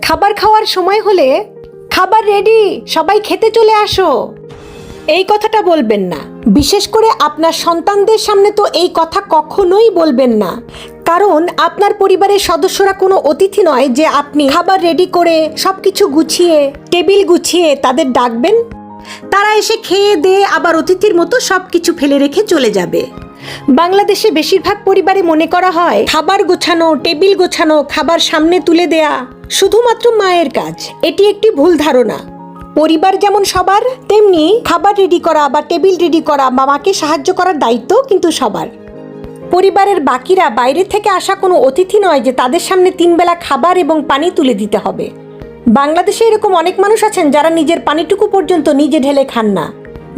খাবার খাওয়ার সময় হলে খাবার রেডি, সবাই খেতে চলে আসো, এই কথাটা বলবেন না। বিশেষ করে আপনার সন্তানদের সামনে তো এই কথা কখনোই বলবেন না, কারণ আপনার পরিবারের সদস্যরা কোনো অতিথি নয় যে আপনি খাবার রেডি করে সবকিছু গুছিয়ে টেবিল গুছিয়ে তাদের ডাকবেন। তারা এসে খেয়ে দিয়ে আবার অতিথির মতো সবকিছু ফেলে রেখে চলে যাবে। বাংলাদেশে বেশিরভাগ পরিবারে মনে করা হয় খাবার গোছানো, টেবিল গোছানো, খাবার সামনে তুলে দেয়া শুধুমাত্র মায়ের কাজ। এটি একটি ভুল ধারণা। পরিবার যেমন সবার, তেমনি খাবার রেডি করা বা টেবিল রেডি করা বা মাকে সাহায্য করার দায়িত্ব কিন্তু সবার। পরিবারের বাকিরা বাইরে থেকে আসা কোনো অতিথি নয় যে তাদের সামনে 3 বেলা খাবার এবং পানি তুলে দিতে হবে। বাংলাদেশে এরকম অনেক মানুষ আছেন যারা নিজের পানিটুকু পর্যন্ত নিজে ঢেলে খান না,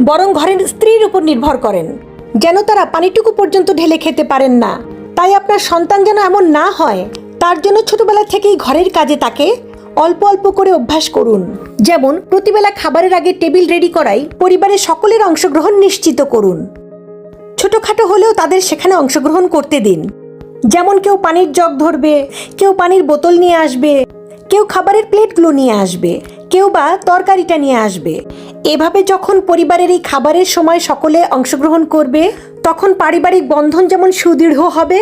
বরং ঘরের স্ত্রীর উপর নির্ভর করেন যেন তারা পানিটুকু পর্যন্ত ঢেলে খেতে পারেন না। তাই আপনার সন্তান যেন এমন না হয়, তার জন্য ছোটবেলা থেকেই ঘরের কাজে তাকে অল্প অল্প করে অভ্যাস করুন। যেমন প্রতিবেলা খাবারের আগে টেবিল রেডি করাই পরিবারের সকলের অংশগ্রহণ নিশ্চিত করুন। ছোটখাটো হলেও তাদের সেখানে অংশগ্রহণ করতে দিন। যেমন কেউ পানির জগ ধরবে, কেউ পানির বোতল নিয়ে আসবে, কেউ খাবারের প্লেটগুলো নিয়ে আসবে, কেউ বা তরকারিটা নিয়ে আসবে। এভাবে যখন পরিবারের এই খাবারের সময় সকলে অংশগ্রহণ করবে, তখন পারিবারিক বন্ধন যেমন সুদৃঢ় হবে,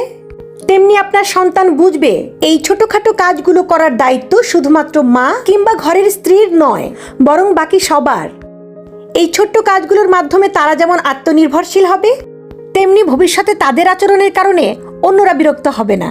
তেমনি আপনার সন্তান বুঝবে এই ছোটখাটো কাজগুলো করার দায়িত্ব শুধুমাত্র মা কিংবা ঘরের স্ত্রীর নয়, বরং বাকি সবার। এই ছোট্ট কাজগুলোর মাধ্যমে তারা যেমন আত্মনির্ভরশীল হবে, তেমনি ভবিষ্যতে তাদের আচরণের কারণে অন্যরা বিরক্ত হবে না।